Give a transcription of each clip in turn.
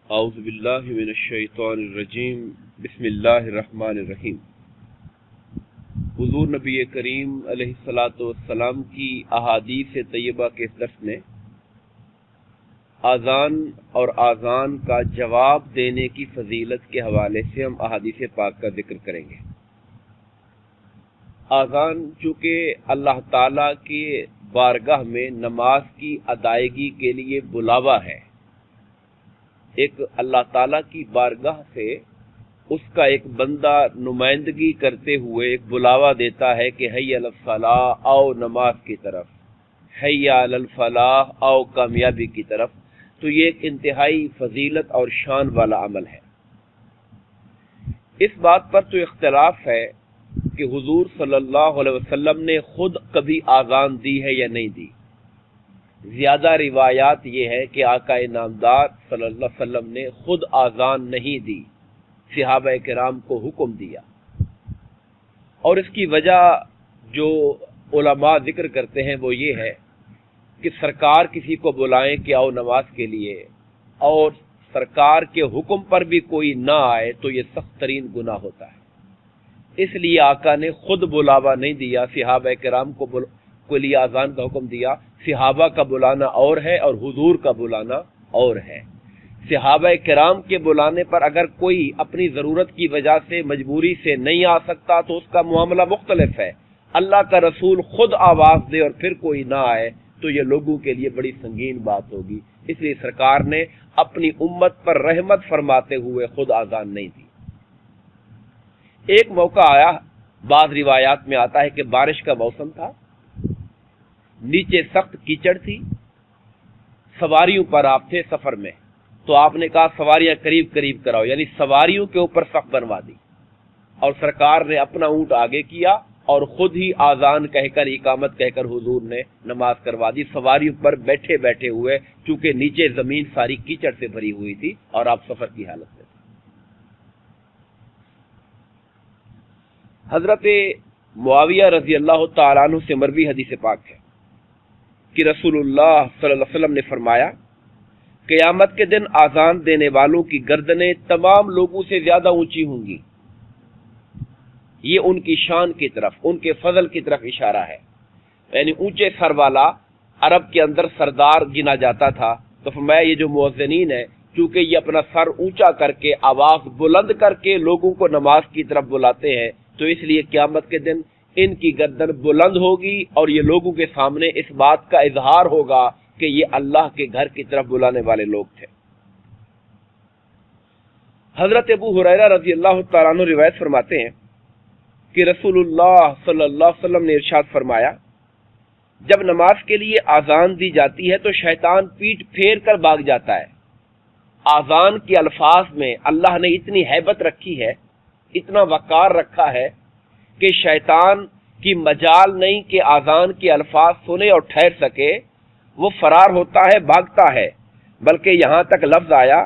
اعوذ باللہ من الشیطان الرجیم بسم اللہ الرحمن الرحیم۔ حضور نبی کریم علیہ الصلاۃ والسلام کی احادیث طیبہ کے اس درس میں اذان اور آذان کا جواب دینے کی فضیلت کے حوالے سے ہم احادیث پاک کا ذکر کریں گے۔ اذان چونکہ اللہ تعالیٰ کے بارگاہ میں نماز کی ادائیگی کے لیے بلاوا ہے، ایک اللہ تعالیٰ کی بارگاہ سے اس کا ایک بندہ نمائندگی کرتے ہوئے ایک بلاوا دیتا ہے کہ حی علی الفلاح، آؤ نماز کی طرف، حی علی الفلاح، آؤ کامیابی کی طرف، تو یہ ایک انتہائی فضیلت اور شان والا عمل ہے۔ اس بات پر تو اختلاف ہے کہ حضور صلی اللہ علیہ وسلم نے خود کبھی آذان دی ہے یا نہیں دی۔ زیادہ روایات یہ ہے کہ آقا نامدار صلی اللہ علیہ وسلم نے خود آذان نہیں دی، صحابہ کرام کو حکم دیا، اور اس کی وجہ جو علماء ذکر کرتے ہیں وہ یہ ہے کہ سرکار کسی کو بلائیں کہ آؤ نماز کے لیے اور سرکار کے حکم پر بھی کوئی نہ آئے تو یہ سخت ترین گناہ ہوتا ہے۔ اس لیے آقا نے خود بلاوا نہیں دیا، صحابہ کرام کو لیے آذان کا حکم دیا۔ صحابہ کا بلانا اور ہے اور حضور کا بلانا اور ہے۔ صحابہ کرام کے بلانے پر اگر کوئی اپنی ضرورت کی وجہ سے مجبوری سے نہیں آ سکتا تو اس کا معاملہ مختلف ہے۔ اللہ کا رسول خود آواز دے اور پھر کوئی نہ آئے تو یہ لوگوں کے لیے بڑی سنگین بات ہوگی، اس لیے سرکار نے اپنی امت پر رحمت فرماتے ہوئے خود آذان نہیں دی۔ ایک موقع آیا، بعض روایات میں آتا ہے کہ بارش کا موسم تھا، نیچے سخت کیچڑ تھی، سواریوں پر آپ تھے سفر میں، تو آپ نے کہا سواریاں قریب قریب کراؤ، یعنی سواریوں کے اوپر سخت بنوا دی، اور سرکار نے اپنا اونٹ آگے کیا اور خود ہی آذان کہہ کر، اقامت کہہ کر حضور نے نماز کروا دی، سواریوں پر بیٹھے بیٹھے ہوئے، چونکہ نیچے زمین ساری کیچڑ سے بھری ہوئی تھی اور آپ سفر کی حالت میں تھے۔ حضرت معاویہ رضی اللہ تعالیٰ عنہ سے مروی حدیث پاک ہے کہ رسول اللہ صلی اللہ علیہ وسلم نے فرمایا، قیامت کے دن آذان دینے والوں کی گردنیں تمام لوگوں سے زیادہ اونچی ہوں گی۔ یہ ان کی شان کی طرف، ان کے فضل کی طرف اشارہ ہے، یعنی اونچے سر والا عرب کے اندر سردار گنا جاتا تھا، تو فرمایا یہ جو مؤذنین ہیں چونکہ یہ اپنا سر اونچا کر کے آواز بلند کر کے لوگوں کو نماز کی طرف بلاتے ہیں، تو اس لیے قیامت کے دن ان کی گردن بلند ہوگی اور یہ لوگوں کے سامنے اس بات کا اظہار ہوگا کہ یہ اللہ کے گھر کی طرف بلانے والے لوگ تھے۔ حضرت ابو ہریرہ رضی اللہ تعالیٰ عنہ روایت فرماتے ہیں کہ رسول اللہ صلی اللہ علیہ وسلم نے ارشاد فرمایا، جب نماز کے لیے آذان دی جاتی ہے تو شیطان پیٹ پھیر کر بھاگ جاتا ہے۔ آذان کے الفاظ میں اللہ نے اتنی ہیبت رکھی ہے، اتنا وقار رکھا ہے کہ شیطان کی مجال نہیں کہ آذان کے الفاظ سنے اور ٹھہر سکے، وہ فرار ہوتا ہے، بھاگتا ہے، بلکہ یہاں تک لفظ آیا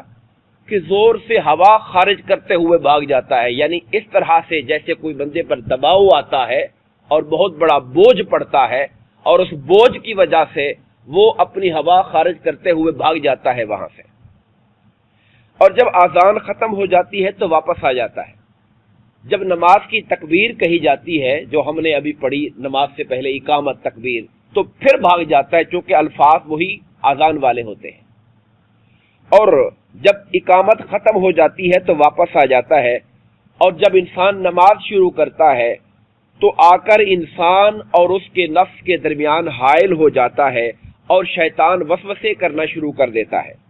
کہ زور سے ہوا خارج کرتے ہوئے بھاگ جاتا ہے، یعنی اس طرح سے جیسے کوئی بندے پر دباؤ آتا ہے اور بہت بڑا بوجھ پڑتا ہے اور اس بوجھ کی وجہ سے وہ اپنی ہوا خارج کرتے ہوئے بھاگ جاتا ہے وہاں سے، اور جب آذان ختم ہو جاتی ہے تو واپس آ جاتا ہے۔ جب نماز کی تکبیر کہی جاتی ہے جو ہم نے ابھی پڑھی نماز سے پہلے، اقامت تکبیر، تو پھر بھاگ جاتا ہے چونکہ الفاظ وہی آذان والے ہوتے ہیں، اور جب اقامت ختم ہو جاتی ہے تو واپس آ جاتا ہے، اور جب انسان نماز شروع کرتا ہے تو آ کر انسان اور اس کے نفس کے درمیان حائل ہو جاتا ہے اور شیطان وسوسے کرنا شروع کر دیتا ہے،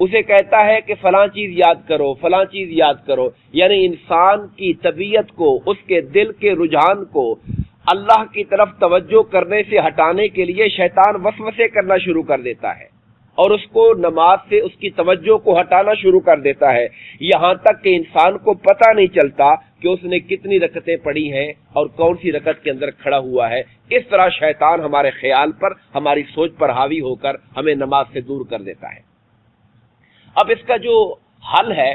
اسے کہتا ہے کہ فلاں چیز یاد کرو، فلاں چیز یاد کرو، یعنی انسان کی طبیعت کو، اس کے دل کے رجحان کو اللہ کی طرف توجہ کرنے سے ہٹانے کے لیے شیطان وسوسے کرنا شروع کر دیتا ہے اور اس کو نماز سے اس کی توجہ کو ہٹانا شروع کر دیتا ہے، یہاں تک کہ انسان کو پتہ نہیں چلتا کہ اس نے کتنی رکعتیں پڑھی ہیں اور کون سی رکعت کے اندر کھڑا ہوا ہے۔ اس طرح شیطان ہمارے خیال پر، ہماری سوچ پر حاوی ہو کر ہمیں نماز سے دور کر دیتا ہے۔ اب اس کا جو حل ہے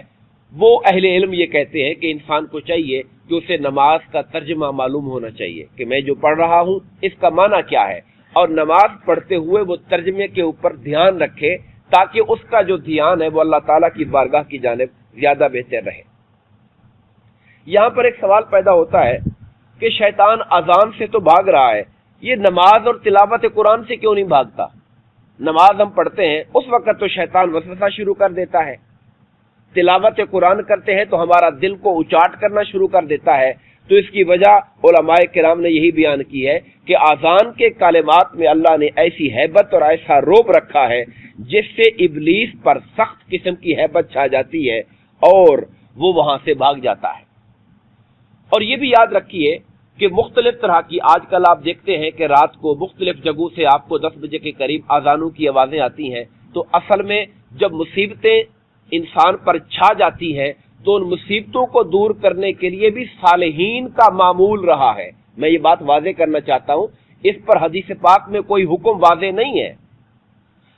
وہ اہل علم یہ کہتے ہیں کہ انسان کو چاہیے کہ اسے نماز کا ترجمہ معلوم ہونا چاہیے کہ میں جو پڑھ رہا ہوں اس کا معنی کیا ہے، اور نماز پڑھتے ہوئے وہ ترجمے کے اوپر دھیان رکھے تاکہ اس کا جو دھیان ہے وہ اللہ تعالیٰ کی بارگاہ کی جانب زیادہ بہتر رہے۔ یہاں پر ایک سوال پیدا ہوتا ہے کہ شیطان اذان سے تو بھاگ رہا ہے، یہ نماز اور تلاوت قرآن سے کیوں نہیں بھاگتا؟ نماز ہم پڑھتے ہیں اس وقت تو شیطان وسوسہ شروع کر دیتا ہے، تلاوت قرآن کرتے ہیں تو ہمارا دل کو اچاٹ کرنا شروع کر دیتا ہے۔ تو اس کی وجہ علماء کرام نے یہی بیان کی ہے کہ اذان کے کلمات میں اللہ نے ایسی ہیبت اور ایسا رعب رکھا ہے جس سے ابلیس پر سخت قسم کی ہیبت چھا جاتی ہے اور وہ وہاں سے بھاگ جاتا ہے۔ اور یہ بھی یاد رکھیے کہ مختلف طرح کی آج کل آپ دیکھتے ہیں کہ رات کو مختلف جگہوں سے آپ کو 10 بجے کے قریب اذانوں کی آوازیں آتی ہیں، تو اصل میں جب مصیبتیں انسان پر چھا جاتی ہیں تو ان مصیبتوں کو دور کرنے کے لیے بھی صالحین کا معمول رہا ہے۔ میں یہ بات واضح کرنا چاہتا ہوں، اس پر حدیث پاک میں کوئی حکم واضح نہیں ہے،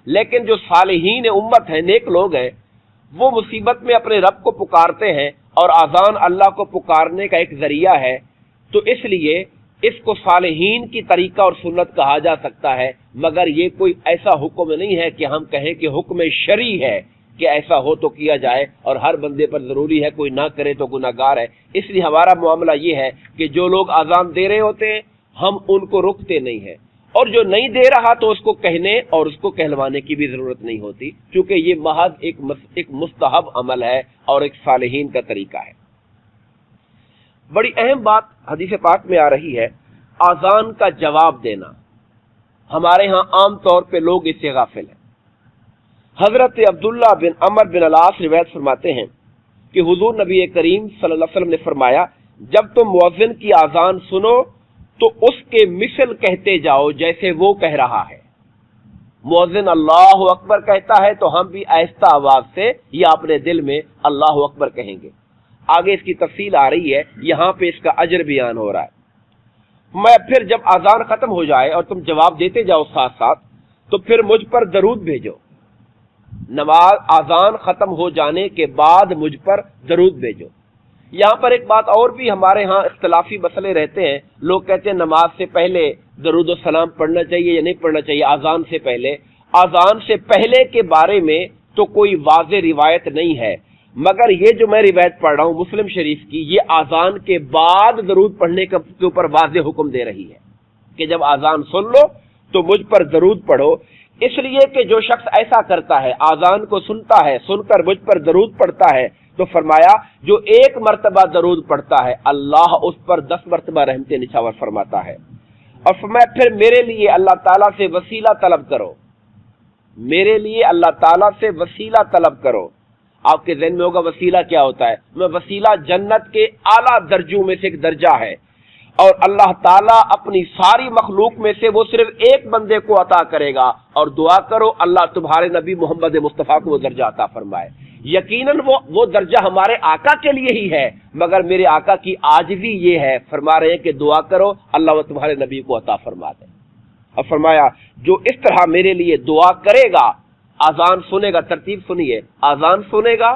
لیکن جو صالحین امت ہیں، نیک لوگ ہیں، وہ مصیبت میں اپنے رب کو پکارتے ہیں اور اذان اللہ کو پکارنے کا ایک ذریعہ ہے، تو اس لیے اس کو صالحین کی طریقہ اور سنت کہا جا سکتا ہے، مگر یہ کوئی ایسا حکم نہیں ہے کہ ہم کہیں کہ حکم شرعی ہے کہ ایسا ہو تو کیا جائے اور ہر بندے پر ضروری ہے، کوئی نہ کرے تو گناہگار ہے۔ اس لیے ہمارا معاملہ یہ ہے کہ جو لوگ اذان دے رہے ہوتے ہیں ہم ان کو روکتے نہیں ہیں، اور جو نہیں دے رہا تو اس کو کہنے اور اس کو کہلوانے کی بھی ضرورت نہیں ہوتی، کیونکہ یہ محض ایک مستحب عمل ہے اور ایک صالحین کا طریقہ ہے۔ بڑی اہم بات حدیث پاک میں آ رہی ہے اذان کا جواب دینا۔ ہمارے ہاں عام طور پہ لوگ اس سے غافل ہیں۔ حضرت عبداللہ بن عمر بن العاص روایت فرماتے ہیں کہ حضور نبی کریم صلی اللہ علیہ وسلم نے فرمایا، جب تم مؤذن کی اذان سنو تو اس کے مثل کہتے جاؤ جیسے وہ کہہ رہا ہے۔ مؤذن اللہ اکبر کہتا ہے تو ہم بھی آہستہ آواز سے یا اپنے دل میں اللہ اکبر کہیں گے۔ آگے اس کی تفصیل آ رہی ہے، یہاں پہ اس کا اجر بیان ہو رہا ہے۔ میں پھر جب اذان ختم ہو جائے اور تم جواب دیتے جاؤ ساتھ ساتھ، تو پھر مجھ پر درود بھیجو۔ نماز اذان ختم ہو جانے کے بعد مجھ پر درود بھیجو۔ یہاں پر ایک بات اور بھی ہمارے ہاں اختلافی مسئلے رہتے ہیں، لوگ کہتے ہیں نماز سے پہلے درود و سلام پڑھنا چاہیے یا نہیں پڑھنا چاہیے اذان سے پہلے۔ اذان سے پہلے کے بارے میں تو کوئی واضح روایت نہیں ہے، مگر یہ جو میں روایت پڑھ رہا ہوں مسلم شریف کی، یہ اذان کے بعد درود پڑھنے کے اوپر واضح حکم دے رہی ہے کہ جب اذان سن لو تو مجھ پر درود پڑھو، اس لیے کہ جو شخص ایسا کرتا ہے، اذان کو سنتا ہے، سن کر مجھ پر درود پڑھتا ہے، تو فرمایا جو ایک مرتبہ درود پڑھتا ہے اللہ اس پر 10 مرتبہ رحمت نچھاور فرماتا ہے۔ اور فرمایا پھر میرے لیے اللہ تعالیٰ سے وسیلہ طلب کرو، میرے لیے اللہ تعالیٰ سے وسیلہ طلب کرو۔ آپ کے ذہن میں ہوگا وسیلہ کیا ہوتا ہے؟ میں وسیلہ جنت کے اعلیٰ درجوں میں سے ایک درجہ ہے، اور اللہ تعالیٰ اپنی ساری مخلوق میں سے وہ صرف ایک بندے کو عطا کرے گا، اور دعا کرو اللہ تمہارے نبی محمد مصطفیٰ کو وہ درجہ عطا فرمائے۔ یقیناً وہ درجہ ہمارے آقا کے لیے ہی ہے، مگر میرے آقا کی عاجزی یہ ہے، فرما رہے ہیں کہ دعا کرو اللہ وہ تمہارے نبی کو عطا فرما دے۔ اور فرمایا جو اس طرح میرے لیے دعا کرے گا، اذان سنے گا، ترتیب سنیے، اذان سنے گا،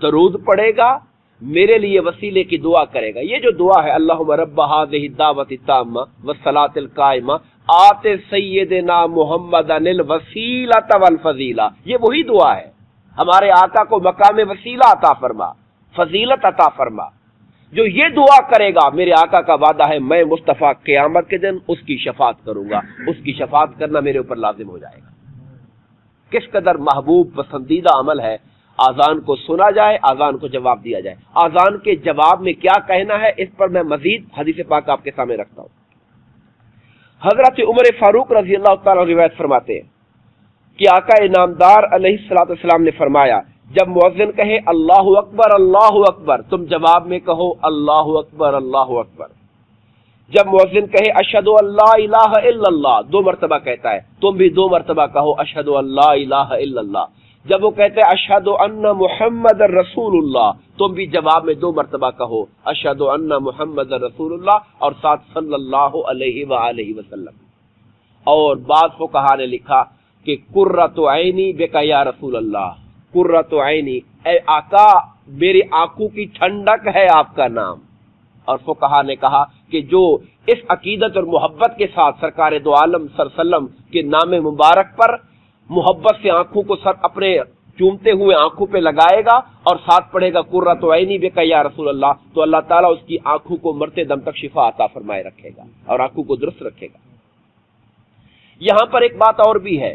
درود پڑھے گا، میرے لیے وسیلے کی دعا کرے گا۔ یہ جو دعا ہے اللہم رب ھذہ الدعوۃ التامہ والصلاۃ القائمہ آت سیدنا محمدا الوسیلۃ والفضیلہ، یہ وہی دعا ہے، ہمارے آقا کو مقام وسیلہ عطا فرما، فضیلت عطا فرما۔ جو یہ دعا کرے گا، میرے آقا کا وعدہ ہے میں مصطفیٰ قیامت کے دن اس کی شفاعت کروں گا، اس کی شفاعت کرنا میرے اوپر لازم ہو جائے گا۔ کس قدر محبوب پسندیدہ عمل ہے اذان کو سنا جائے، اذان کو جواب دیا جائے۔ اذان کے جواب میں کیا کہنا ہے اس پر میں مزید حدیث پاک آپ کے سامنے رکھتا ہوں۔ حضرت عمر فاروق رضی اللہ تعالیٰ روایت فرماتے ہیں کہ آقا انعامدار علیہ الصلوۃ والسلام نے فرمایا جب مؤذن کہے اللہ اکبر اللہ اکبر، تم جواب میں کہو اللہ اکبر اللہ اکبر۔ جب مؤذن کہے اشہد ان لا الہ الا اللہ، 2 مرتبہ کہتا ہے، تم بھی 2 مرتبہ کہو اشہد ان لا الہ الا اللہ۔ جب وہ کہتے ہیں اشہد ان محمد رسول اللہ، تم بھی جواب میں 2 مرتبہ کہو اشہد ان محمد رسول اللہ، اور ساتھ صلی اللہ علیہ وآلہ وسلم۔ اور بعض فقہا نے لکھا کہ قرۃ عینی بک یا رسول اللہ، قرۃ عینی، اے آقا میری آنکھوں کی ٹھنڈک ہے آپ کا نام۔ اور فقہا نے کہا کہ جو اس عقیدت اور محبت کے ساتھ سرکار دو عالم صلی اللہ علیہ وسلم کے نام مبارک پر محبت سے آنکھوں کو سر اپنے چومتے ہوئے آنکھوں پہ لگائے گا اور ساتھ پڑھے گا قرۃ عینی بک یا رسول اللہ، تو اللہ تعالیٰ اس کی آنکھوں کو مرتے دم تک شفا عطا فرمائے رکھے گا اور آنکھوں کو درست رکھے گا۔ یہاں پر ایک بات اور بھی ہے،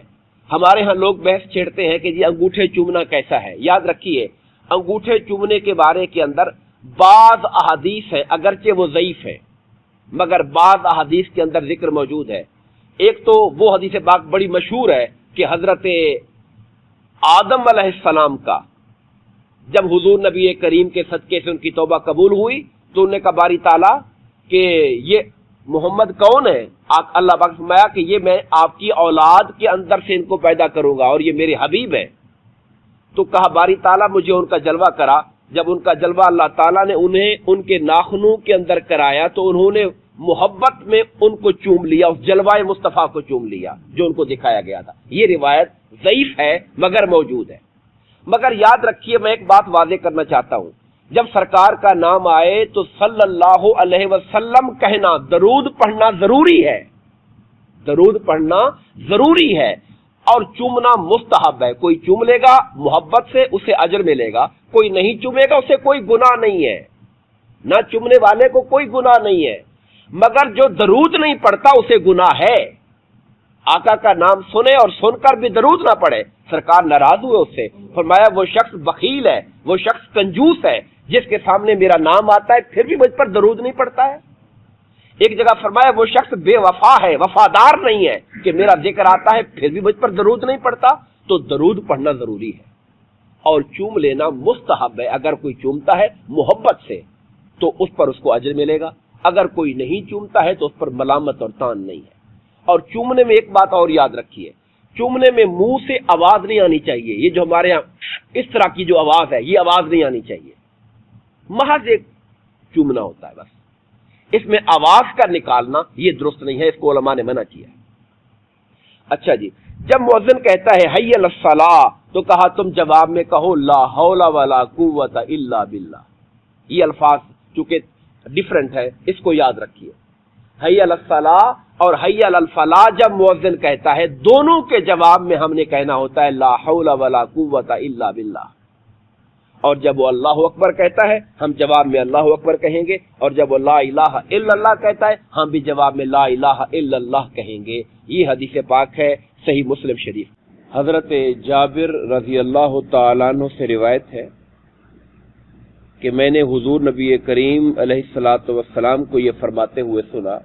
ہمارے ہاں لوگ بحث چھیڑتے ہیں کہ جی انگوٹھے چومنا کیسا ہے۔ یاد رکھیے، انگوٹھے چومنے کے بارے کے اندر بعض احادیث ہیں، اگرچہ وہ ضعیف ہے مگر بعض احادیث کے اندر ذکر موجود ہے۔ ایک تو وہ حدیث پاک بڑی مشہور ہے کہ حضرت آدم علیہ السلام کا جب حضور نبی کریم کے صدقے سے ان کی توبہ قبول ہوئی تو انہوں نے کہا باری تعالیٰ کہ یہ محمد کون ہے؟ اللہ پاک نے فرمایا کہ یہ میں آپ کی اولاد کے اندر سے ان کو پیدا کروں گا اور یہ میرے حبیب ہے۔ تو کہا باری تعالیٰ مجھے ان کا جلوہ کرا۔ جب ان کا جلوہ اللہ تعالیٰ نے انہیں ان کے ناخنوں کے اندر کرایا تو انہوں نے محبت میں ان کو چوم لیا، اس جلوہ مصطفیٰ کو چوم لیا جو ان کو دکھایا گیا تھا۔ یہ روایت ضعیف ہے مگر موجود ہے۔ مگر یاد رکھیے، میں ایک بات واضح کرنا چاہتا ہوں، جب سرکار کا نام آئے تو صلی اللہ علیہ وسلم کہنا، درود پڑھنا ضروری ہے، درود پڑھنا ضروری ہے اور چومنا مستحب ہے۔ کوئی چوم لے گا محبت سے اسے اجر ملے گا، کوئی نہیں چومے گا اسے کوئی گناہ نہیں ہے، نہ چومنے والے کو کوئی گناہ نہیں ہے، مگر جو درود نہیں پڑھتا اسے گناہ ہے۔ آقا کا نام سنے اور سن کر بھی درود نہ پڑھے، سرکار ناراض ہوئے اس سے، فرمایا وہ شخص بخیل ہے، وہ شخص کنجوس ہے جس کے سامنے میرا نام آتا ہے پھر بھی مجھ پر درود نہیں پڑتا ہے۔ ایک جگہ فرمایا وہ شخص بے وفا ہے، وفادار نہیں ہے کہ میرا ذکر آتا ہے پھر بھی مجھ پر درود نہیں پڑتا۔ تو درود پڑھنا ضروری ہے اور چوم لینا مستحب ہے۔ اگر کوئی چومتا ہے محبت سے تو اس پر اس کو اجر ملے گا، اگر کوئی نہیں چومتا ہے تو اس پر ملامت اور تان نہیں ہے۔ اور چومنے میں ایک بات اور یاد رکھیے، چومنے میں منہ سے آواز نہیں آنی چاہیے، یہ جو ہمارے یہاں اس طرح کی جو آواز ہے یہ آواز نہیں آنی چاہیے، محض ایک چومنا ہوتا ہے بس، اس میں آواز کا نکالنا یہ درست نہیں ہے، اس کو علماء نے منع کیا ہے۔ اچھا جی، جب مؤذن کہتا ہے حی علی الصلاۃ تو کہا تم جواب میں کہو لا حول ولا قوت الا باللہ۔ یہ الفاظ چونکہ ڈیفرنٹ ہے اس کو یاد رکھیے، حی علی الصلاۃ اور حی علی الفلاح جب مؤذن کہتا ہے دونوں کے جواب میں ہم نے کہنا ہوتا ہے لا حول ولا قوت الا باللہ، اور جب وہ اللہ اکبر کہتا ہے ہم جواب میں اللہ اکبر کہیں گے، اور جب وہ لا الہ الا اللہ کہتا ہے ہم بھی جواب میں لا الہ الا اللہ کہیں گے۔ یہ حدیث پاک ہے صحیح مسلم شریف۔ حضرت جابر رضی اللہ تعالیٰ عنہ سے روایت ہے کہ میں نے حضور نبی کریم علیہ الصلاۃ والسلام کو یہ فرماتے ہوئے سنا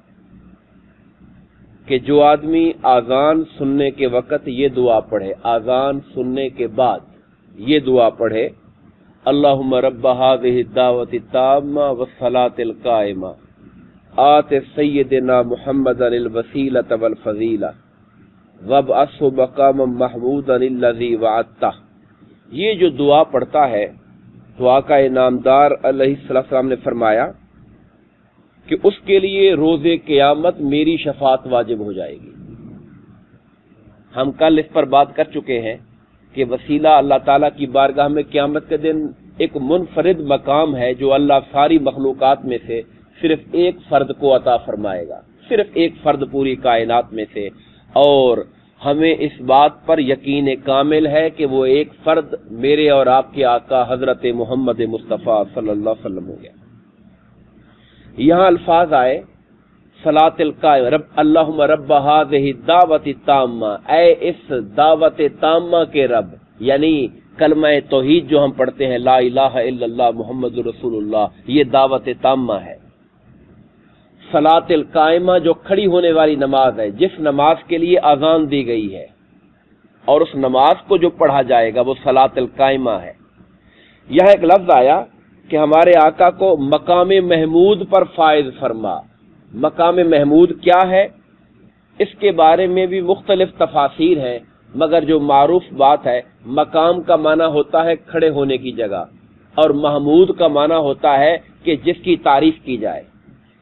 کہ جو آدمی آذان سننے کے وقت یہ دعا پڑھے، آذان سننے کے بعد یہ دعا پڑھے اللہم رب هذه الدعوة التامة والصلاة القائمة آت سیدنا محمد الوسیلة والفضیلہ وابعثه مقاما محمودا الذی وعدتہ، یہ جو دعا پڑھتا ہے تو آقا نامدار علیہ السلام نے فرمایا کہ اس کے لیے روز قیامت میری شفاعت واجب ہو جائے گی۔ ہم کل اس پر بات کر چکے ہیں کہ وسیلہ اللہ تعالیٰ کی بارگاہ میں قیامت کے دن ایک منفرد مقام ہے جو اللہ ساری مخلوقات میں سے صرف ایک فرد کو عطا فرمائے گا، صرف ایک فرد پوری کائنات میں سے، اور ہمیں اس بات پر یقین کامل ہے کہ وہ ایک فرد میرے اور آپ کے آقا حضرت محمد مصطفیٰ صلی اللہ علیہ وسلم ہو گیا۔ یہاں الفاظ آئے صلاۃ القائم رب اللہم رب هذه الدعوۃ التامہ، اے اس دعوت تامہ کے رب، یعنی کلمہ توحید جو ہم پڑھتے ہیں لا الہ الا اللہ محمد رسول اللہ، یہ دعوت تامہ ہے۔ صلاۃ القائمہ جو کھڑی ہونے والی نماز ہے، جس نماز کے لیے اذان دی گئی ہے اور اس نماز کو جو پڑھا جائے گا وہ صلاۃ القائمہ ہے۔ یہاں ایک لفظ آیا کہ ہمارے آقا کو مقام محمود پر فائز فرما۔ مقام محمود کیا ہے؟ اس کے بارے میں بھی مختلف تفاسیر ہیں، مگر جو معروف بات ہے مقام کا معنی ہوتا ہے کھڑے ہونے کی جگہ، اور محمود کا معنی ہوتا ہے کہ جس کی تعریف کی جائے،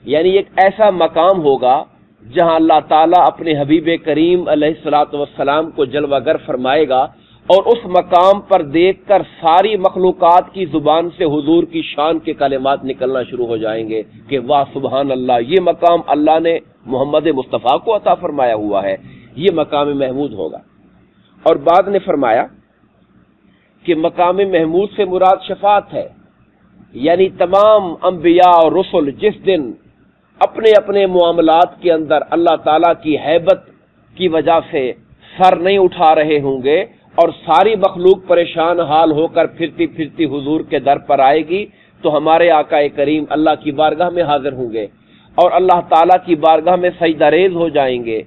یعنی ایک ایسا مقام ہوگا جہاں اللہ تعالیٰ اپنے حبیب کریم علیہ الصلوۃ والسلام کو جلوہ گر فرمائے گا، اور اس مقام پر دیکھ کر ساری مخلوقات کی زبان سے حضور کی شان کے کلمات نکلنا شروع ہو جائیں گے کہ واہ سبحان اللہ، یہ مقام اللہ نے محمد مصطفیٰ کو عطا فرمایا ہوا ہے، یہ مقام محمود ہوگا۔ اور بعد نے فرمایا کہ مقام محمود سے مراد شفاعت ہے، یعنی تمام انبیاء اور رسل جس دن اپنے اپنے معاملات کے اندر اللہ تعالیٰ کی ہیبت کی وجہ سے سر نہیں اٹھا رہے ہوں گے اور ساری مخلوق پریشان حال ہو کر پھرتی پھرتی حضور کے در پر آئے گی، تو ہمارے آقا کریم اللہ کی بارگاہ میں حاضر ہوں گے اور اللہ تعالیٰ کی بارگاہ میں سجدہ ریز ہو جائیں گے،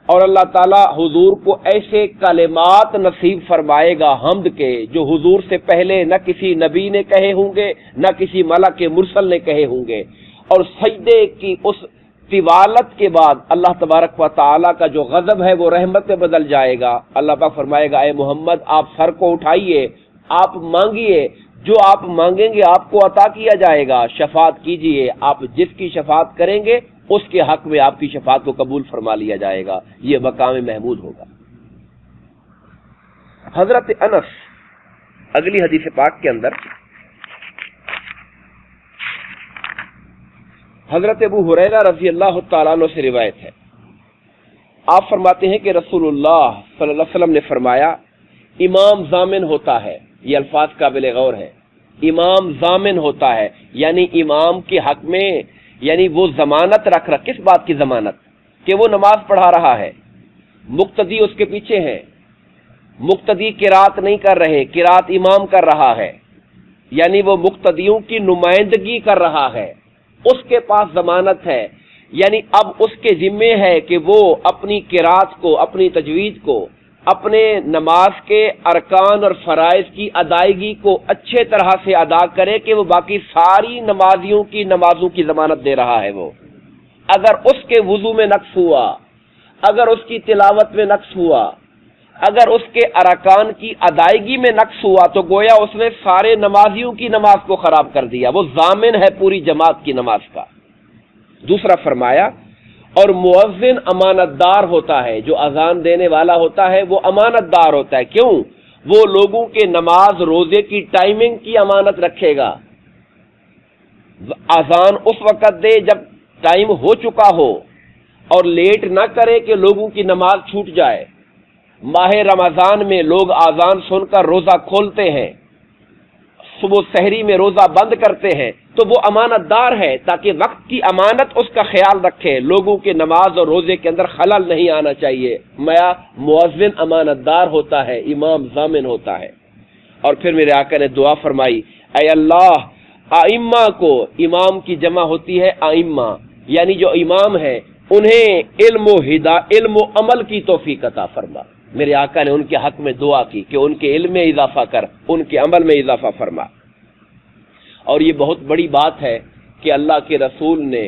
اور اللہ تعالیٰ حضور کو ایسے کلمات نصیب فرمائے گا حمد کے جو حضور سے پہلے نہ کسی نبی نے کہے ہوں گے نہ کسی ملک مرسل نے کہے ہوں گے، اور سجدے کی اس طوالت کے بعد اللہ تبارک و تعالیٰ کا جو غضب ہے وہ رحمت میں بدل جائے گا۔ اللہ پاک فرمائے گا اے محمد آپ سر کو اٹھائیے، آپ مانگیے، جو آپ مانگیں گے آپ کو عطا کیا جائے گا، شفاعت کیجئے، آپ جس کی شفاعت کریں گے اس کے حق میں آپ کی شفاعت کو قبول فرما لیا جائے گا، یہ مقام محمود ہوگا۔ حضرت انس اگلی حدیث پاک کے اندر حضرت ابو ہریرہ رضی اللہ تعالیٰ عنہ سے روایت ہے، آپ فرماتے ہیں کہ رسول اللہ صلی اللہ علیہ وسلم نے فرمایا امام ضامن ہوتا ہے، یہ الفاظ قابل غور ہے، امام ضامن ہوتا ہے، یعنی امام کے حق میں، یعنی وہ ضمانت رکھ رہا، کس بات کی ضمانت؟ کہ وہ نماز پڑھا رہا ہے، مقتدی اس کے پیچھے ہیں، مقتدی قرات نہیں کر رہے، قرات امام کر رہا ہے، یعنی وہ مقتدیوں کی نمائندگی کر رہا ہے، اس کے پاس ضمانت ہے، یعنی اب اس کے ذمے ہے کہ وہ اپنی قرات کو، اپنی تجوید کو، اپنے نماز کے ارکان اور فرائض کی ادائیگی کو اچھے طرح سے ادا کرے کہ وہ باقی ساری نمازیوں کی نمازوں کی ضمانت دے رہا ہے۔ وہ اگر اس کے وضو میں نقص ہوا، اگر اس کی تلاوت میں نقص ہوا، اگر اس کے ارکان کی ادائیگی میں نقص ہوا تو گویا اس نے سارے نمازیوں کی نماز کو خراب کر دیا، وہ ضامن ہے پوری جماعت کی نماز کا۔ دوسرا فرمایا اور مؤذن امانت دار ہوتا ہے، جو اذان دینے والا ہوتا ہے وہ امانت دار ہوتا ہے، کیوں؟ وہ لوگوں کے نماز روزے کی ٹائمنگ کی امانت رکھے گا، اذان اس وقت دے جب ٹائم ہو چکا ہو اور لیٹ نہ کرے کہ لوگوں کی نماز چھوٹ جائے۔ ماہ رمضان میں لوگ اذان سن کر روزہ کھولتے ہیں، صبح سحری میں روزہ بند کرتے ہیں، تو وہ امانت دار ہے تاکہ وقت کی امانت اس کا خیال رکھے، لوگوں کے نماز اور روزے کے اندر خلل نہیں آنا چاہیے۔ مؤذن امانت دار ہوتا ہے، امام ضامن ہوتا ہے۔ اور پھر میرے آقا نے دعا فرمائی، اے اللہ ائمہ کو، امام کی جمع ہوتی ہے ائمہ، یعنی جو امام ہے انہیں علم و عمل کی توفیق عطا فرما۔ میرے آقا نے ان کے حق میں دعا کی کہ ان کے علم میں اضافہ کر، ان کے عمل میں اضافہ فرما۔ اور یہ بہت بڑی بات ہے کہ اللہ کے رسول نے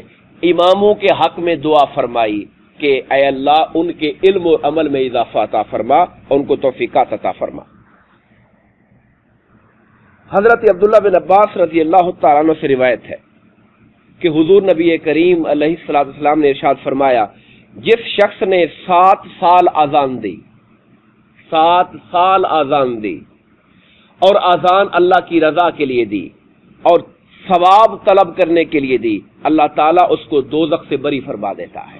اماموں کے حق میں دعا فرمائی کہ اے اللہ ان کے علم و عمل میں اضافہ عطا فرما، ان کو توفیقات عطا فرما۔ حضرت عبداللہ بن عباس رضی اللہ تعالیٰ عنہ سے روایت ہے کہ حضور نبی کریم علیہ الصلوۃ والسلام نے ارشاد فرمایا، جس شخص نے 7 سال اذان دی، 7 سال اذان دی اور اذان اللہ کی رضا کے لیے دی اور ثواب طلب کرنے کے لیے دی، اللہ تعالیٰ اس کو دوزخ سے بری فرما دیتا ہے۔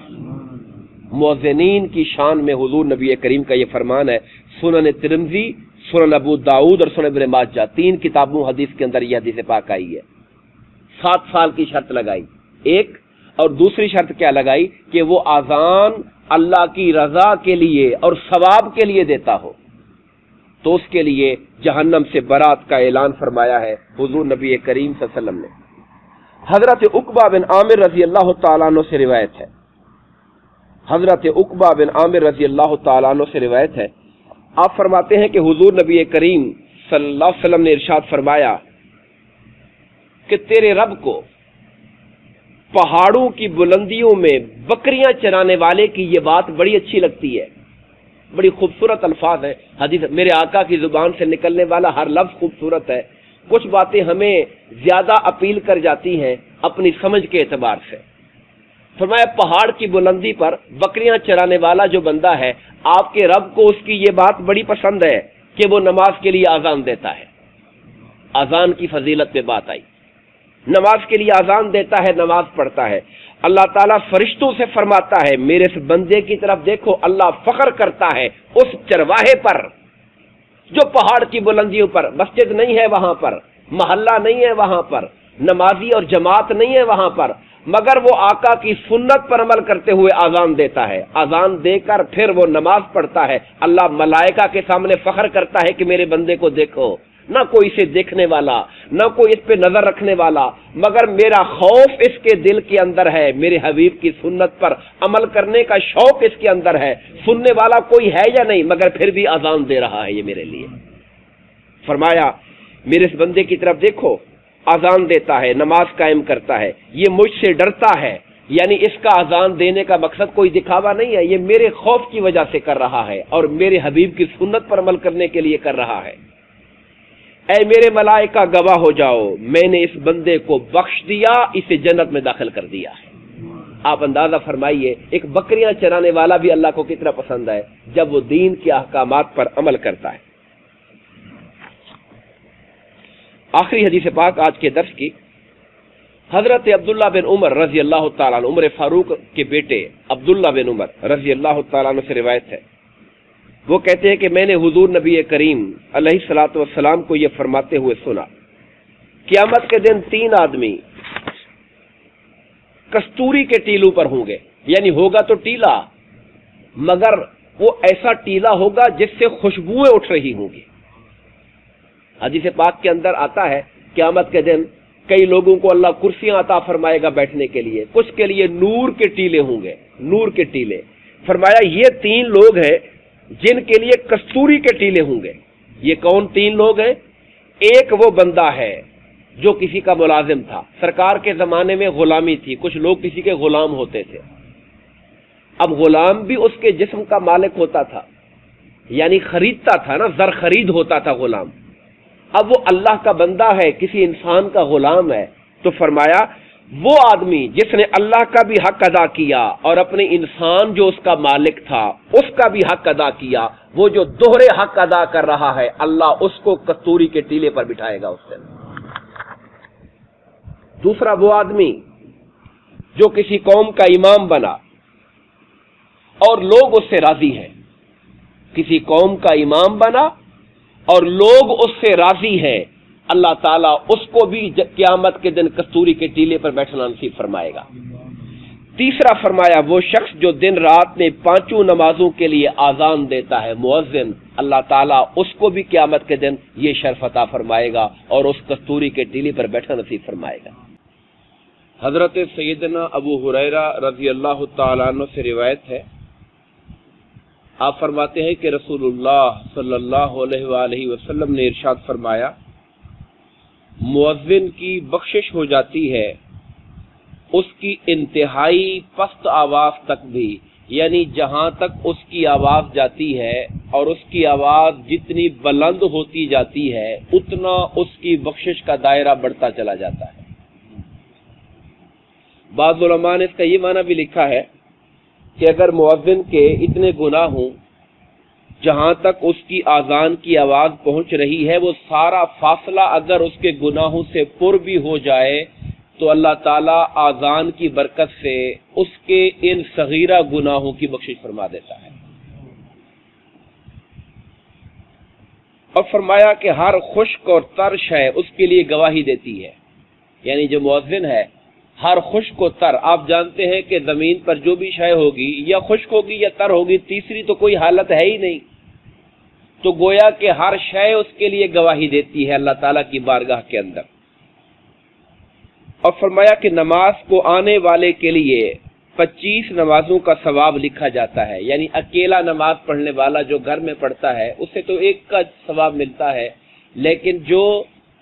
مؤذنین کی شان میں حضور نبی کریم کا یہ فرمان ہے، سنن ترمذی، سنن ابو داؤد اور سنن ابن ماجہ، 3 کتابوں حدیث کے اندر یہ حدیث پاک آئی ہے۔ 7 سال کی شرط لگائی ایک، اور دوسری شرط کیا لگائی کہ وہ اذان اللہ کی رضا کے لیے اور ثواب کے لیے دیتا ہو، تو اس کے لیے جہنم سے برات کا اعلان فرمایا ہے حضور نبی کریم صلی اللہ علیہ وسلم نے۔ حضرت عقبہ بن عامر رضی اللہ تعالیٰ عنہ سے روایت ہے، حضرت عقبہ بن عامر رضی اللہ تعالیٰ عنہ سے روایت ہے، آپ فرماتے ہیں کہ حضور نبی کریم صلی اللہ علیہ وسلم نے ارشاد فرمایا کہ تیرے رب کو پہاڑوں کی بلندیوں میں بکریاں چرانے والے کی یہ بات بڑی اچھی لگتی ہے۔ بڑی خوبصورت الفاظ ہیں حدیث، میرے آقا کی زبان سے نکلنے والا ہر لفظ خوبصورت ہے۔ کچھ باتیں ہمیں زیادہ اپیل کر جاتی ہیں اپنی سمجھ کے اعتبار سے۔ فرمایا پہاڑ کی بلندی پر بکریاں چرانے والا جو بندہ ہے، آپ کے رب کو اس کی یہ بات بڑی پسند ہے کہ وہ نماز کے لیے اذان دیتا ہے۔ اذان کی فضیلت پہ بات آئی، نماز کے لیے اذان دیتا ہے، نماز پڑھتا ہے۔ اللہ تعالیٰ فرشتوں سے فرماتا ہے میرے اس بندے کی طرف دیکھو، اللہ فخر کرتا ہے اس چرواہے پر جو پہاڑ کی بلندیوں پر مسجد نہیں ہے وہاں پر، محلہ نہیں ہے وہاں پر، نمازی اور جماعت نہیں ہے وہاں پر، مگر وہ آقا کی سنت پر عمل کرتے ہوئے آذان دیتا ہے، آذان دے کر پھر وہ نماز پڑھتا ہے، اللہ ملائکہ کے سامنے فخر کرتا ہے کہ میرے بندے کو دیکھو، نہ کوئی اسے دیکھنے والا، نہ کوئی اس پہ نظر رکھنے والا، مگر میرا خوف اس کے دل کے اندر ہے، میرے حبیب کی سنت پر عمل کرنے کا شوق اس کے اندر ہے، سننے والا کوئی ہے یا نہیں مگر پھر بھی آذان دے رہا ہے یہ میرے لیے۔ فرمایا میرے اس بندے کی طرف دیکھو، آذان دیتا ہے، نماز قائم کرتا ہے، یہ مجھ سے ڈرتا ہے، یعنی اس کا آذان دینے کا مقصد کوئی دکھاوا نہیں ہے، یہ میرے خوف کی وجہ سے کر رہا ہے اور میرے حبیب کی سنت پر عمل کرنے کے لیے کر رہا ہے۔ اے میرے ملائکہ گواہ ہو جاؤ، میں نے اس بندے کو بخش دیا، اسے جنت میں داخل کر دیا ہے۔ آپ اندازہ فرمائیے ایک بکریاں چرانے والا بھی اللہ کو کتنا پسند ہے جب وہ دین کے احکامات پر عمل کرتا ہے۔ آخری حدیث پاک آج کے درس کی، حضرت عبداللہ بن عمر رضی اللہ تعالیٰ عنہ، عمر فاروق کے بیٹے عبداللہ بن عمر رضی اللہ تعالیٰ عنہ سے روایت ہے، وہ کہتے ہیں کہ میں نے حضور نبی کریم علیہ الصلوۃ والسلام کو یہ فرماتے ہوئے سنا، قیامت کے دن 3 آدمی کستوری کے ٹیلوں پر ہوں گے، یعنی ہوگا تو ٹیلا مگر وہ ایسا ٹیلا ہوگا جس سے خوشبوئیں اٹھ رہی ہوں گی۔ حدیث پاک کے اندر آتا ہے قیامت کے دن کئی لوگوں کو اللہ کرسیاں عطا فرمائے گا بیٹھنے کے لیے، کچھ کے لیے نور کے ٹیلے ہوں گے، نور کے ٹیلے۔ فرمایا یہ 3 لوگ ہیں جن کے لیے کستوری کے ٹیلے ہوں گے۔ یہ کون 3 لوگ ہیں؟ ایک وہ بندہ ہے جو کسی کا ملازم تھا، سرکار کے زمانے میں غلامی تھی، کچھ لوگ کسی کے غلام ہوتے تھے، اب غلام بھی اس کے جسم کا مالک ہوتا تھا، یعنی خریدتا تھا نا، زر خرید ہوتا تھا غلام۔ اب وہ اللہ کا بندہ ہے، کسی انسان کا غلام ہے، تو فرمایا وہ آدمی جس نے اللہ کا بھی حق ادا کیا اور اپنے انسان جو اس کا مالک تھا اس کا بھی حق ادا کیا، وہ جو دوہرے حق ادا کر رہا ہے اللہ اس کو کستوری کے ٹیلے پر بٹھائے گا اس دن۔ دوسرا وہ آدمی جو کسی قوم کا امام بنا اور لوگ اس سے راضی ہیں، کسی قوم کا امام بنا اور لوگ اس سے راضی ہیں، اللہ تعالیٰ اس کو بھی قیامت کے دن کستوری کے ٹیلے پر بیٹھنا نصیب فرمائے گا۔ تیسرا فرمایا وہ شخص جو دن رات میں 5 نمازوں کے لیے آذان دیتا ہے، مؤذن، اللہ تعالیٰ اس کو بھی قیامت کے دن یہ شرف عطا فرمائے گا اور اس کستوری کے ٹیلے پر بیٹھنا نصیب فرمائے گا۔ حضرت سیدنا ابو ہریرہ رضی اللہ تعالیٰ عنہ سے روایت ہے، آپ فرماتے ہیں کہ رسول اللہ صلی اللہ علیہ وآلہ وسلم نے ارشاد فرمایا، مؤذن کی بخشش ہو جاتی ہے اس کی انتہائی پست آواز تک بھی، یعنی جہاں تک اس کی آواز جاتی ہے اور اس کی آواز جتنی بلند ہوتی جاتی ہے اتنا اس کی بخشش کا دائرہ بڑھتا چلا جاتا ہے۔ بعض علماء نے اس کا یہ معنی بھی لکھا ہے کہ اگر مؤذن کے اتنے گناہ ہوں جہاں تک اس کی آذان کی آواز پہنچ رہی ہے، وہ سارا فاصلہ اگر اس کے گناہوں سے پر بھی ہو جائے تو اللہ تعالیٰ آذان کی برکت سے اس کے ان صغیرہ گناہوں کی بخشش فرما دیتا ہے۔ اور فرمایا کہ ہر خشک اور تر شے اس کے لیے گواہی دیتی ہے، یعنی جو مؤذن ہے ہر خشک و تر، آپ جانتے ہیں کہ زمین پر جو بھی شے ہوگی یا خشک ہوگی یا تر ہوگی، تیسری تو کوئی حالت ہے ہی نہیں، تو گویا کہ ہر شے اس کے لیے گواہی دیتی ہے اللہ تعالیٰ کی بارگاہ کے اندر۔ اور فرمایا کہ نماز کو آنے والے کے لیے 25 نمازوں کا ثواب لکھا جاتا ہے، یعنی اکیلا نماز پڑھنے والا جو گھر میں پڑھتا ہے اسے تو 1 کا ثواب ملتا ہے، لیکن جو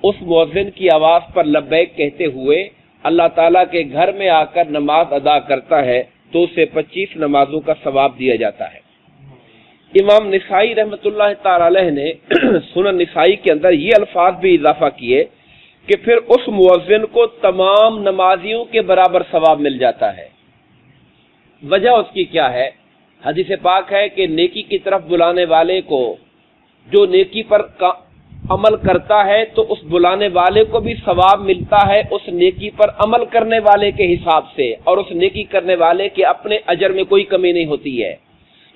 اس مؤذن کی آواز پر لبیک کہتے ہوئے اللہ تعالیٰ کے گھر میں آ کر نماز ادا کرتا ہے تو اسے 25 نمازوں کا ثواب دیا جاتا ہے۔ امام نسائی رحمۃ اللہ تعالی علیہ نے سنن نسائی کے اندر یہ الفاظ بھی اضافہ کیے کہ پھر اس مؤذن کو تمام نمازیوں کے برابر ثواب مل جاتا ہے۔ وجہ اس کی کیا ہے؟ حدیث پاک ہے کہ نیکی کی طرف بلانے والے کو، جو نیکی پر عمل کرتا ہے تو اس بلانے والے کو بھی ثواب ملتا ہے اس نیکی پر عمل کرنے والے کے حساب سے، اور اس نیکی کرنے والے کے اپنے اجر میں کوئی کمی نہیں ہوتی ہے۔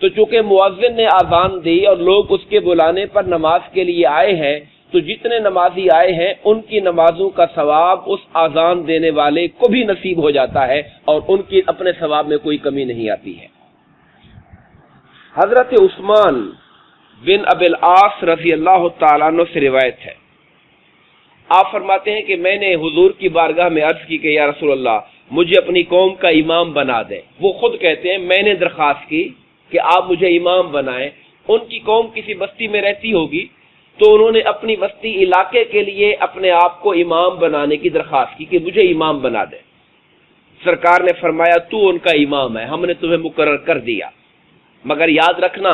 تو چونکہ مؤذن نے آذان دی اور لوگ اس کے بلانے پر نماز کے لیے آئے ہیں، تو جتنے نمازی آئے ہیں ان کی نمازوں کا ثواب اس آذان دینے والے کو بھی نصیب ہو جاتا ہے اور ان کی اپنے ثواب میں کوئی کمی نہیں آتی ہے۔ حضرت عثمان بن ابی العاص رضی اللہ تعالیٰ عنہ سے روایت ہے، آپ فرماتے ہیں کہ میں نے حضور کی بارگاہ میں عرض کی کہ یا رسول اللہ مجھے اپنی قوم کا امام بنا دیں۔ وہ خود کہتے ہیں میں نے درخواست کی کہ آپ مجھے امام بنائیں۔ ان کی قوم کسی بستی میں رہتی ہوگی تو انہوں نے اپنی بستی علاقے کے لیے اپنے آپ کو امام بنانے کی درخواست کی کہ مجھے امام بنا دیں۔ سرکار نے فرمایا تو ان کا امام ہے، ہم نے تمہیں مقرر کر دیا، مگر یاد رکھنا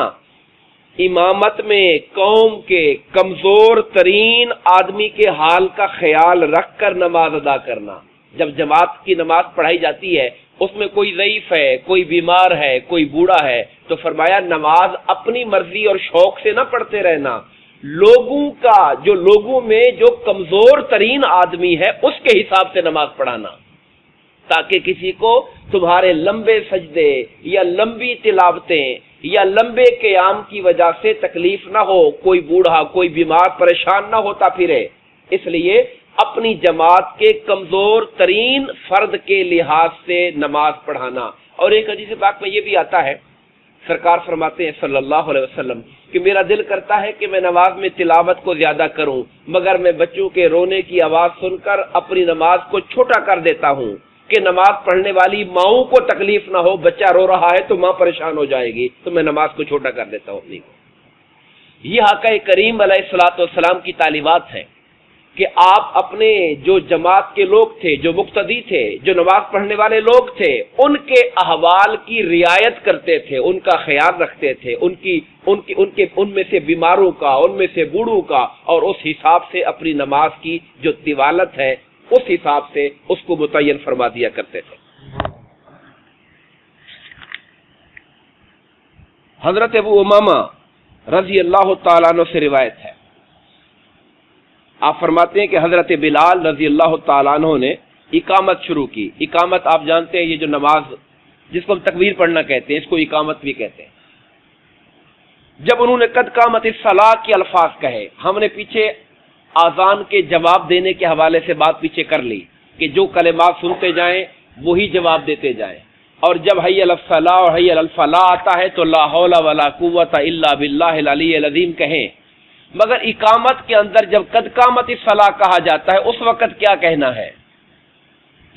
امامت میں قوم کے کمزور ترین آدمی کے حال کا خیال رکھ کر نماز ادا کرنا۔ جب جماعت کی نماز پڑھائی جاتی ہے اس میں کوئی ضعیف ہے، کوئی بیمار ہے، کوئی بوڑھا ہے، تو فرمایا نماز اپنی مرضی اور شوق سے نہ پڑھتے رہنا، لوگوں میں جو کمزور ترین آدمی ہے اس کے حساب سے نماز پڑھانا، تاکہ کسی کو تمہارے لمبے سجدے یا لمبی تلاوتیں یا لمبے قیام کی وجہ سے تکلیف نہ ہو، کوئی بوڑھا کوئی بیمار پریشان نہ ہوتا پھرے۔ اس لیے اپنی جماعت کے کمزور ترین فرد کے لحاظ سے نماز پڑھانا۔ اور ایک حدیث پاک میں یہ بھی آتا ہے، سرکار فرماتے ہیں صلی اللہ علیہ وسلم کہ میرا دل کرتا ہے کہ میں نماز میں تلاوت کو زیادہ کروں، مگر میں بچوں کے رونے کی آواز سن کر اپنی نماز کو چھوٹا کر دیتا ہوں کہ نماز پڑھنے والی ماؤں کو تکلیف نہ ہو، بچہ رو رہا ہے تو ماں پریشان ہو جائے گی، تو میں نماز کو چھوٹا کر دیتا ہوں اپنی کو۔ یہ آقا کریم علیہ الصلوۃ والسلام کی تعلیمات ہیں کہ آپ اپنے جو جماعت کے لوگ تھے، جو مقتدی تھے، جو نماز پڑھنے والے لوگ تھے، ان کے احوال کی رعایت کرتے تھے، ان کا خیال رکھتے تھے، ان میں سے بیماروں کا، ان میں سے بوڑھوں کا، اور اس حساب سے اپنی نماز کی جو طوالت ہے اس حساب سے اس کو متعین فرما دیا کرتے تھے۔ حضرت ابو امامہ رضی اللہ تعالیٰ عنہ سے روایت ہے، آپ فرماتے ہیں کہ حضرت بلال رضی اللہ تعالیٰ عنہ نے اقامت شروع کی۔ اقامت آپ جانتے ہیں، یہ جو نماز جس کو ہم تکبیر پڑھنا کہتے ہیں اس کو اقامت بھی کہتے ہیں۔ جب انہوں نے قد قامت الصلاۃ کے الفاظ کہے، ہم نے پیچھے آذان کے جواب دینے کے حوالے سے بات پیچھے کر لی کہ جو کلمات سنتے جائیں وہی جواب دیتے جائیں، اور جب حی علی الصلاۃ اور حی علی الفلاح آتا ہے تو لا حول ولا قوت الا باللہ العلی العظیم کہیں۔ مگر اقامت کے اندر جب قد قامت الصلاۃ کہا جاتا ہے اس وقت کیا کہنا ہے،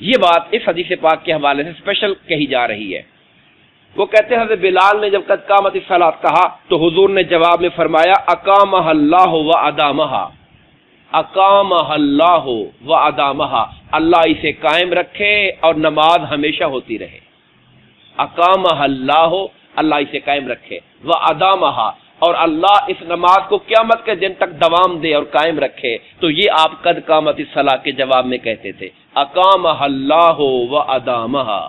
یہ بات اس حدیث پاک کے حوالے سے اسپیشل کہی جا رہی ہے۔ وہ کہتے ہیں حضرت بلال نے جب قد قامت الصلاۃ کہا تو حضور نے جواب میں فرمایا اقامہ اللہ و ادامہا، اقامہ اللہ و ادامہا، اللہ اسے قائم رکھے اور نماز ہمیشہ ہوتی رہے۔ اقامہ اللہ، اللہ اسے قائم رکھے، و ادامہا، اور اللہ اس نماز کو قیامت کے دن تک دوام دے اور قائم رکھے۔ تو یہ آپ قد قامت الصلاۃ کے جواب میں کہتے تھے اقامہ اللہ و ادامہا،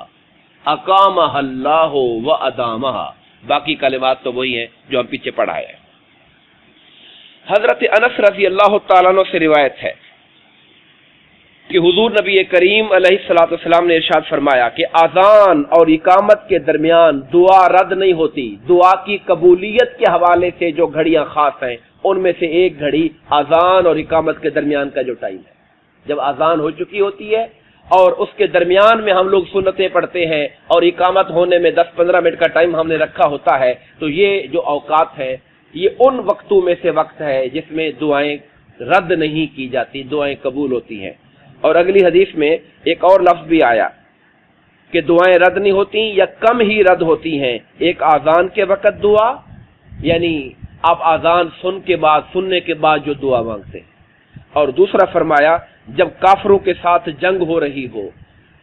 اقامہ اللہ و ادامہا۔ باقی کلمات تو وہی ہیں جو ہم پیچھے پڑھائے ہیں۔ حضرت انس رضی اللہ تعالیٰ عنہ سے روایت ہے کہ حضور نبی کریم علیہ الصلوۃ والسلام نے ارشاد فرمایا کہ اذان اور اقامت کے درمیان دعا رد نہیں ہوتی۔ دعا کی قبولیت کے حوالے سے جو گھڑیاں خاص ہیں ان میں سے ایک گھڑی اذان اور اقامت کے درمیان کا جو ٹائم ہے، جب اذان ہو چکی ہوتی ہے اور اس کے درمیان میں ہم لوگ سنتیں پڑھتے ہیں اور اقامت ہونے میں 10-15 منٹ کا ٹائم ہم نے رکھا ہوتا ہے، تو یہ جو اوقات ہیں یہ ان وقتوں میں سے وقت ہے جس میں دعائیں رد نہیں کی جاتی، دعائیں قبول ہوتی ہیں۔ اور اگلی حدیث میں ایک اور لفظ بھی آیا کہ دعائیں رد نہیں ہوتی یا کم ہی رد ہوتی ہیں۔ ایک آذان کے وقت دعا، یعنی آپ آذان سننے کے بعد جو دعا مانگتے ہیں، اور دوسرا فرمایا جب کافروں کے ساتھ جنگ ہو رہی ہو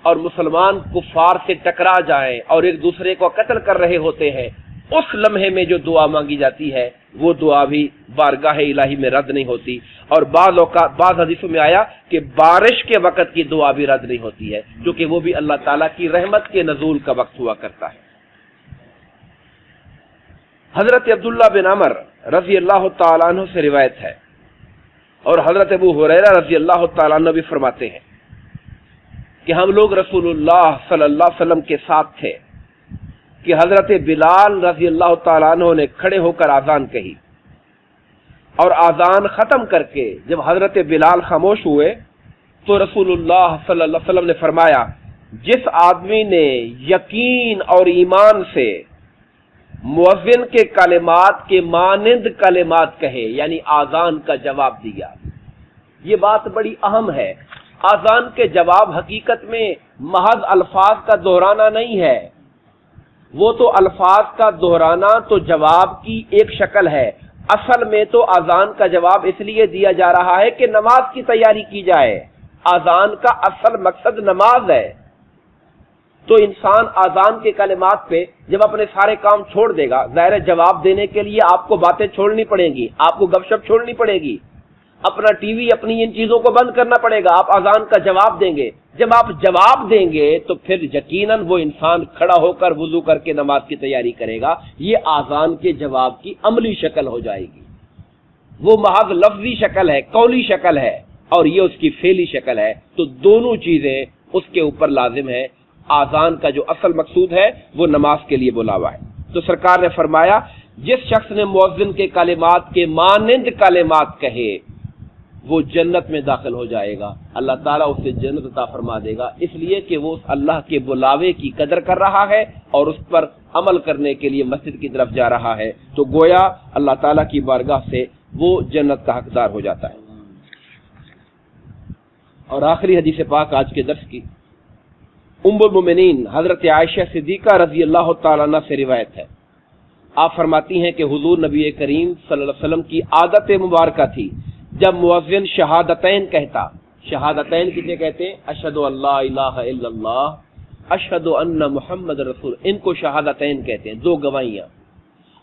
اور مسلمان کفار سے ٹکرا جائیں اور ایک دوسرے کو قتل کر رہے ہوتے ہیں، اس لمحے میں جو دعا مانگی جاتی ہے وہ دعا بھی بارگاہ الہی میں رد نہیں ہوتی۔ اور بعض حدیثوں میں آیا کہ بارش کے وقت کی دعا بھی رد نہیں ہوتی ہے، کیونکہ وہ بھی اللہ تعالیٰ کی رحمت کے نزول کا وقت ہوا کرتا ہے۔ حضرت عبداللہ بن عمر رضی اللہ تعالیٰ عنہ سے روایت ہے، اور حضرت ابو ہریرہ رضی اللہ تعالیٰ عنہ بھی فرماتے ہیں کہ ہم لوگ رسول اللہ صلی اللہ علیہ وسلم کے ساتھ تھے کہ حضرت بلال رضی اللہ تعالیٰ عنہ نے کھڑے ہو کر آذان کہی، اور آذان ختم کر کے جب حضرت بلال خاموش ہوئے تو رسول اللہ صلی اللہ علیہ وسلم نے فرمایا جس آدمی نے یقین اور ایمان سے مؤذن کے کلمات کے مانند کلمات کہے، یعنی آذان کا جواب دیا۔ یہ بات بڑی اہم ہے، آذان کے جواب حقیقت میں محض الفاظ کا دہرانا نہیں ہے، وہ تو الفاظ کا دہرانا تو جواب کی ایک شکل ہے، اصل میں تو آذان کا جواب اس لیے دیا جا رہا ہے کہ نماز کی تیاری کی جائے۔ آذان کا اصل مقصد نماز ہے، تو انسان آذان کے کلمات پہ جب اپنے سارے کام چھوڑ دے گا، ظاہر جواب دینے کے لیے آپ کو باتیں چھوڑنی پڑیں گی، آپ کو گپ شپ چھوڑنی پڑے گی، اپنا ٹی وی اپنی ان چیزوں کو بند کرنا پڑے گا، آپ آذان کا جواب دیں گے۔ جب آپ جواب دیں گے تو پھر یقیناً وہ انسان کھڑا ہو کر وضو کر کے نماز کی تیاری کرے گا، یہ آذان کے جواب کی عملی شکل ہو جائے گی۔ وہ محض لفظی شکل ہے، قولی شکل ہے، اور یہ اس کی فعلی شکل ہے، تو دونوں چیزیں اس کے اوپر لازم ہے۔ آذان کا جو اصل مقصود ہے وہ نماز کے لیے بلاوا ہے۔ تو سرکار نے فرمایا جس شخص نے مؤذن کے کلمات کے مانند کلمات کہے وہ جنت میں داخل ہو جائے گا، اللہ تعالیٰ اسے جنت عطا فرما دے گا، اس لیے کہ وہ اللہ کے بلاوے کی قدر کر رہا ہے اور اس پر عمل کرنے کے لیے مسجد کی طرف جا رہا ہے، تو گویا اللہ تعالیٰ کی بارگاہ سے وہ جنت کا حقدار ہو جاتا ہے۔ اور آخری حدیث پاک آج کے درس کی ام المومنین حضرت عائشہ صدیقہ رضی اللہ تعالیٰ عنہ سے روایت ہے۔ آپ فرماتی ہیں کہ حضور نبی کریم صلی اللہ علیہ وسلم کی عادت مبارکہ تھی جب مؤذن شہادتین کہتا، شہادتین کسے کہتے ہیں؟ اشہد ان لا الہ الا اللہ اشہد ان محمد رسول، ان کو شہادتین کہتے ہیں، دو گواہیاں۔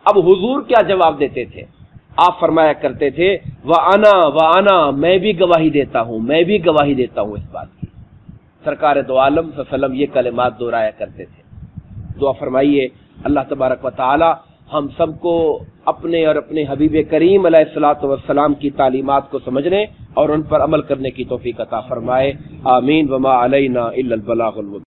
اب حضور کیا جواب دیتے تھے؟ آپ فرمایا کرتے تھے وَأَنَا میں بھی گواہی دیتا ہوں، میں بھی گواہی دیتا ہوں اس بات کی۔ سرکار دو عالم صلی اللہ علیہ وسلم یہ کلمات دہرایا کرتے تھے۔ دعا فرمائیے اللہ تبارک و تعالی ہم سب کو اپنے اور اپنے حبیب کریم علیہ الصلوۃ والسلام کی تعلیمات کو سمجھنے اور ان پر عمل کرنے کی توفیق عطا فرمائے، آمین۔ وما علینا الا البلاغ المبین۔